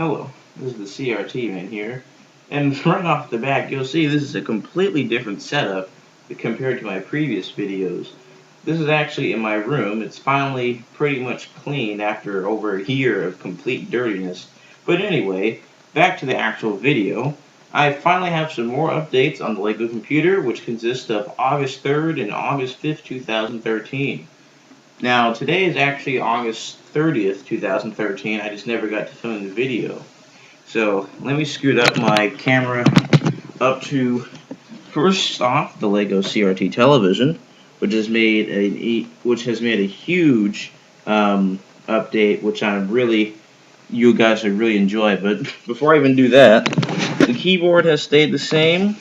Hello, this is the CRT man here, and right off the bat you'll see this is a completely different setup compared to my previous videos. This is actually in my room. It's finally pretty much clean after over a year of complete dirtiness. But anyway, back to the actual video. I finally have some more updates on the Lego computer, which consists of August 3rd and August 5th, 2013. Now, today is actually August 30th, 2013. I just never got to film the video. So, let me scoot up my camera up to, first off, the Lego CRT television, which has made a huge update, which you guys would really enjoy. But before I even do that, the keyboard has stayed the same.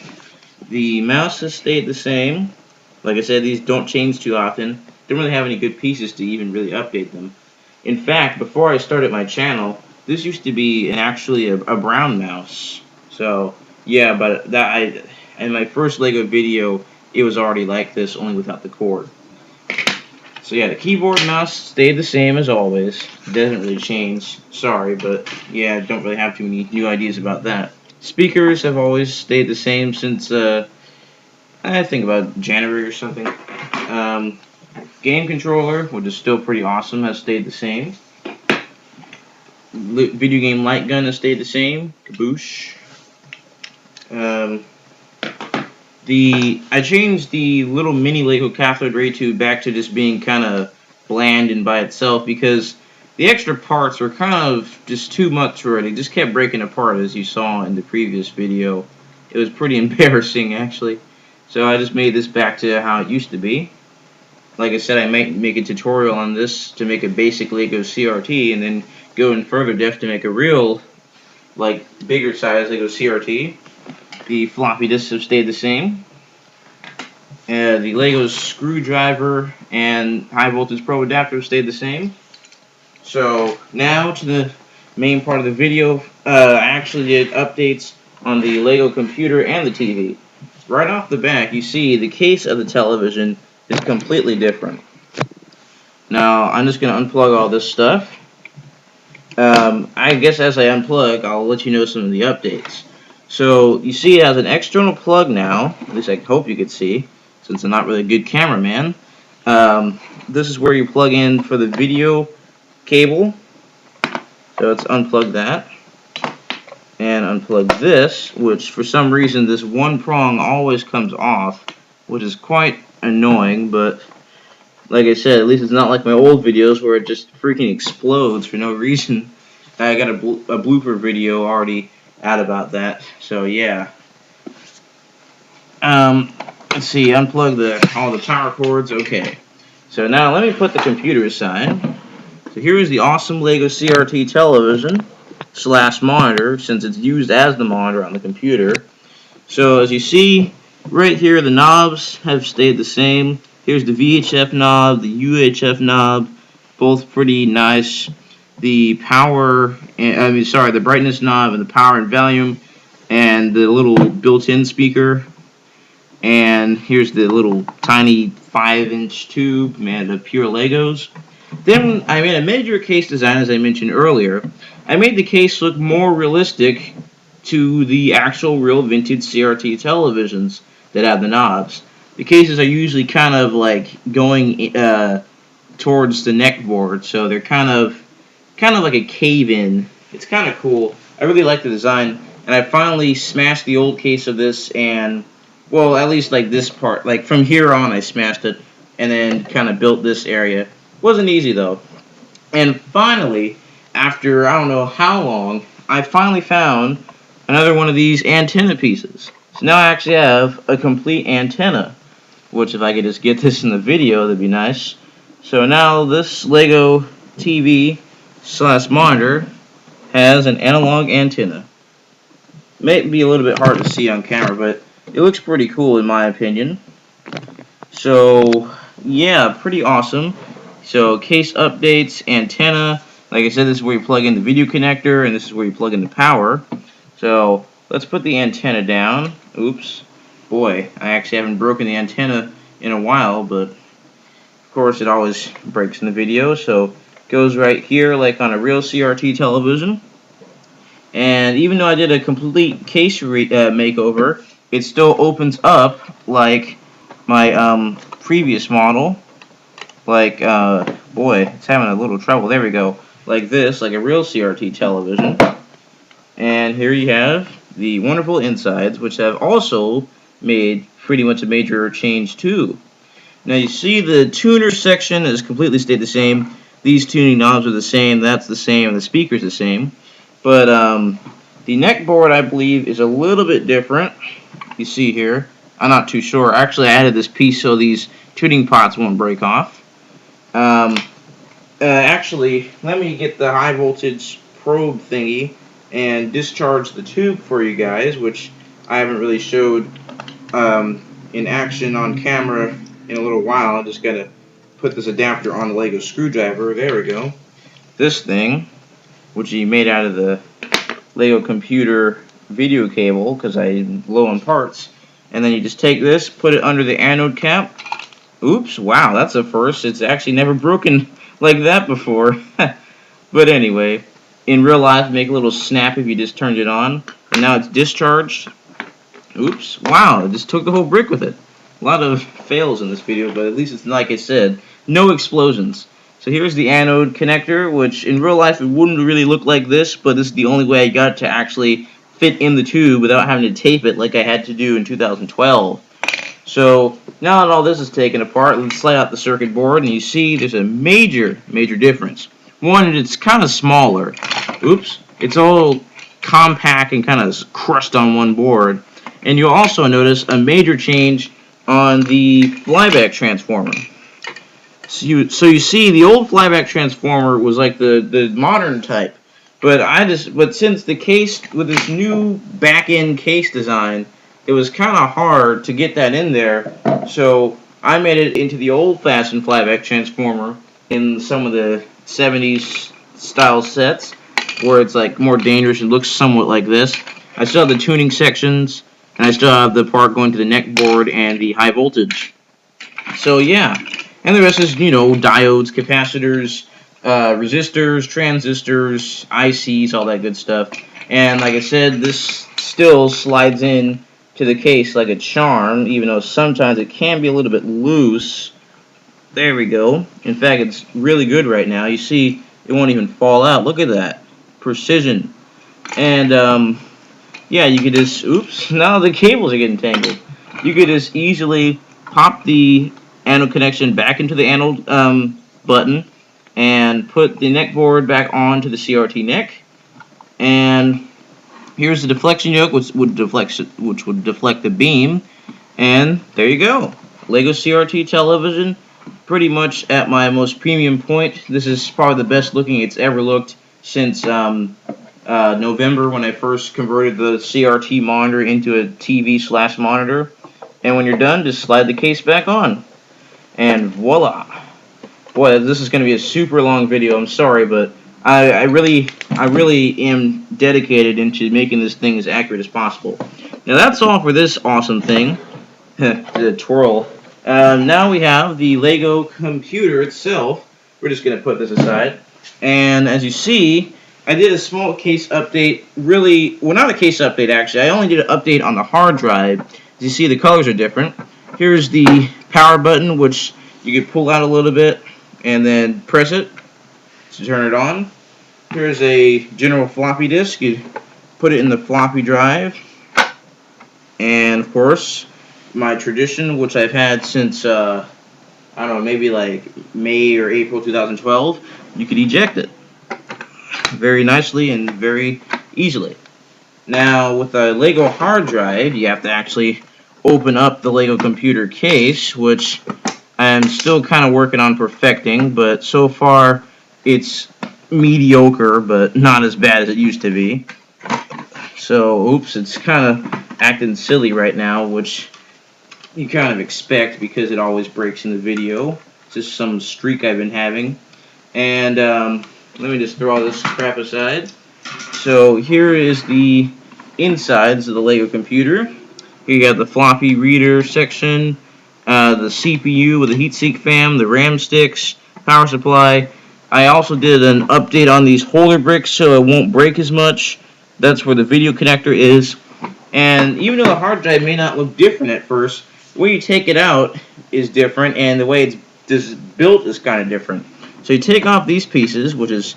The mouse has stayed the same. Like I said, these don't change too often. Don't really have any good pieces to even really update them. In fact, before I started my channel, this used to be actually a brown mouse. So yeah, but in my first Lego video, it was already like this, only without the cord. So yeah, the keyboard and mouse stayed the same as always. It doesn't really change. Sorry, but yeah, I don't really have too many new ideas about that. Speakers have always stayed the same since I think about January or something. Game controller, which is still pretty awesome, has stayed the same. Video game light gun has stayed the same. Kaboosh. I changed the little mini Lego cathode ray tube back to just being kind of bland and by itself because the extra parts were kind of just too much for it. It just kept breaking apart, as you saw in the previous video. It was pretty embarrassing, actually. So I just made this back to how it used to be. Like I said, I might make a tutorial on this to make a basic Lego CRT and then go in further depth to make a real, bigger size Lego CRT. The floppy disks have stayed the same. The Lego screwdriver and high voltage probe adapter have stayed the same. So now to the main part of the video. I actually did updates on the Lego computer and the TV. Right off the bat, you see the case of the television is completely different. Now, I'm just going to unplug all this stuff. I guess as I unplug, I'll let you know some of the updates. So, you see it has an external plug now, at least I hope you could see, since I'm not really a good cameraman. This is where you plug in for the video cable. So let's unplug that. And unplug this, which for some reason this one prong always comes off, which is quite annoying, but like I said, at least it's not like my old videos where it just freaking explodes for no reason. I got a blooper video already out about that, so yeah. Let's see, unplug all the power cords, okay. So now let me put the computer aside. So here is the awesome Lego CRT television / monitor, since it's used as the monitor on the computer. So as you see, right here the knobs have stayed the same. Here's the VHF knob, the UHF knob, both pretty nice. The the brightness knob and the power and volume, and the little built-in speaker. And here's the little tiny 5-inch tube made of pure Legos. Then I made a major case design, as I mentioned earlier. I made the case look more realistic to the actual real vintage CRT televisions that have the knobs. The cases are usually kind of like going towards the neck board, so they're kind of like a cave-in. It's kind of cool. I really like the design, and I finally smashed the old case of this, and well, at least like this part. Like from here on, I smashed it, and then kind of built this area. Wasn't easy though. And finally, after I don't know how long, I finally found another one of these antenna pieces. So now I actually have a complete antenna, which if I could just get this in the video, that'd be nice. So now this Lego TV / monitor has an analog antenna. May be a little bit hard to see on camera, but it looks pretty cool in my opinion. So yeah, pretty awesome. So case updates, antenna. Like I said, this is where you plug in the video connector, and this is where you plug in the power. So let's put the antenna down. Oops. Boy, I actually haven't broken the antenna in a while, but of course it always breaks in the video. So it goes right here like on a real CRT television. And even though I did a complete case makeover, it still opens up like my previous model. Like, boy, it's having a little trouble. There we go. Like this, like a real CRT television. And here you have the wonderful insides, which have also made pretty much a major change too. Now you see the tuner section has completely stayed the same. These tuning knobs are the same, that's the same, and the speaker's the same. But the neck board, I believe, is a little bit different. You see here. I'm not too sure. Actually, I added this piece so these tuning pots won't break off. Actually, let me get the high voltage probe thingy and discharge the tube for you guys, which I haven't really showed in action on camera in a little while. I just gotta put this adapter on the Lego screwdriver. There we go. This thing, which he made out of the Lego computer video cable, because I'm low on parts, and then you just take this, put it under the anode cap. Oops, wow, that's a first. It's actually never broken like that before. But anyway, in real life, make a little snap if you just turned it on. And now it's discharged. Oops, wow, it just took the whole brick with it. A lot of fails in this video, but at least it's like I said, no explosions. So here's the anode connector, which in real life it wouldn't really look like this, but this is the only way I got to actually fit in the tube without having to tape it like I had to do in 2012. So now that all this is taken apart, let's slide out the circuit board, and you see there's a major difference. One, it's kind of smaller. Oops, it's all compact and kind of crushed on one board. And you'll also notice a major change on the Flyback transformer. So you see the old Flyback transformer was like the modern type, but since the case with this new back-end case design, it was kind of hard to get that in there. So I made it into the old-fashioned Flyback transformer in some of the 70s style sets, where it's like more dangerous and looks somewhat like this. I still have the tuning sections, and I still have the part going to the neck board and the high voltage. So yeah, and the rest is, you know, diodes, capacitors, resistors, transistors, ICs, all that good stuff. And like I said, this still slides in to the case like a charm, even though sometimes it can be a little bit loose. There we go. In fact, it's really good right now. You see, it won't even fall out. Look at that. Precision. And, yeah, you could just, oops, now the cables are getting tangled. You could just easily pop the anode connection back into the anode button and put the neck board back onto the CRT neck. And here's the deflection yoke, which would deflect the beam. And there you go. Lego CRT television, pretty much at my most premium point. This is probably the best looking it's ever looked since November, when I first converted the CRT monitor into a TV/monitor. And when you're done, just slide the case back on. And voila. Boy, this is going to be a super long video. I'm sorry, but I really am dedicated into making this thing as accurate as possible. Now that's all for this awesome thing. The twirl. Now we have the Lego computer itself. We're just going to put this aside. And as you see, I did a small case update. Really, well, not a case update actually. I only did an update on the hard drive. As you see, the colors are different. Here's the power button, which you can pull out a little bit and then press it to turn it on. Here's a general floppy disk. You put it in the floppy drive. And of course, my tradition, which I've had since, I don't know, maybe like May or April 2012, you could eject it very nicely and very easily. Now, with a Lego hard drive, you have to actually open up the Lego computer case, which I'm still kind of working on perfecting, but so far it's mediocre, but not as bad as it used to be. So, oops, it's kind of acting silly right now, which you kind of expect because it always breaks in the video. It's just some streak I've been having. And let me just throw all this crap aside. So here is the insides of the Lego computer. Here you have the floppy reader section, the CPU with the heatsink fan, the RAM sticks, power supply. I also did an update on these holder bricks so it won't break as much. That's where the video connector is. And even though the hard drive may not look different at first, the way you take it out is different, and the way it's built is kind of different. So you take off these pieces, which is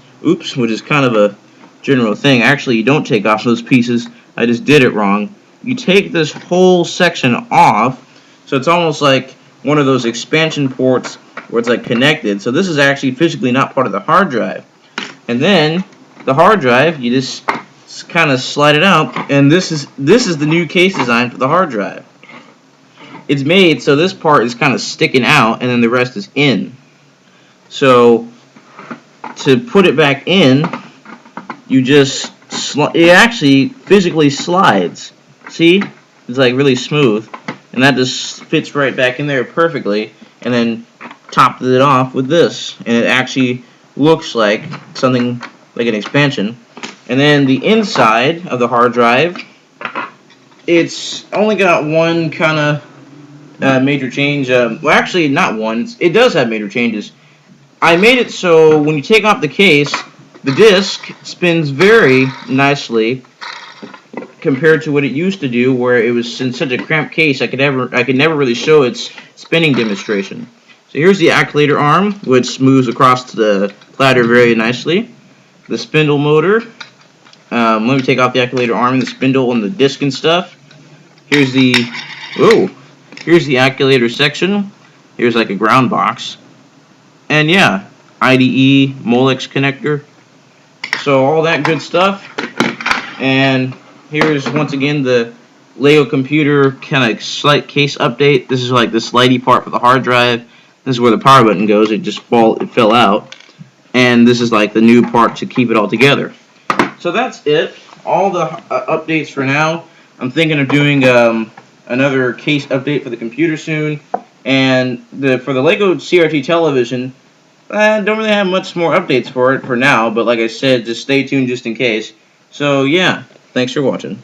kind of a general thing. Actually, you don't take off those pieces. I just did it wrong. You take this whole section off, so it's almost like one of those expansion ports where it's like connected. So this is actually physically not part of the hard drive. And then the hard drive, you just kind of slide it out, and this is the new case design for the hard drive. It's made so this part is kind of sticking out, and then the rest is in. So to put it back in, you just it actually physically slides. See, it's like really smooth, and that just fits right back in there perfectly. And then topped it off with this, and it actually looks like something like an expansion. And then the inside of the hard drive, it's only got one kind of major change. Well, actually, not one. It does have major changes. I made it so when you take off the case, the disc spins very nicely compared to what it used to do, where it was in such a cramped case I could never really show its spinning demonstration. So here's the actuator arm, which moves across the platter very nicely. The spindle motor. Let me take off the actuator arm and the spindle and the disc and stuff. Here's the actuator section. Here's like a ground box. And yeah, IDE Molex connector. So all that good stuff. And here's once again the Lego computer kind of slight case update. This is like the slidey part for the hard drive. This is where the power button goes. It fell out. And this is like the new part to keep it all together. So that's it. All the updates for now. I'm thinking of doing another case update for the computer soon. And for the Lego CRT television, I don't really have much more updates for it for now. But like I said, just stay tuned just in case. So yeah, thanks for watching.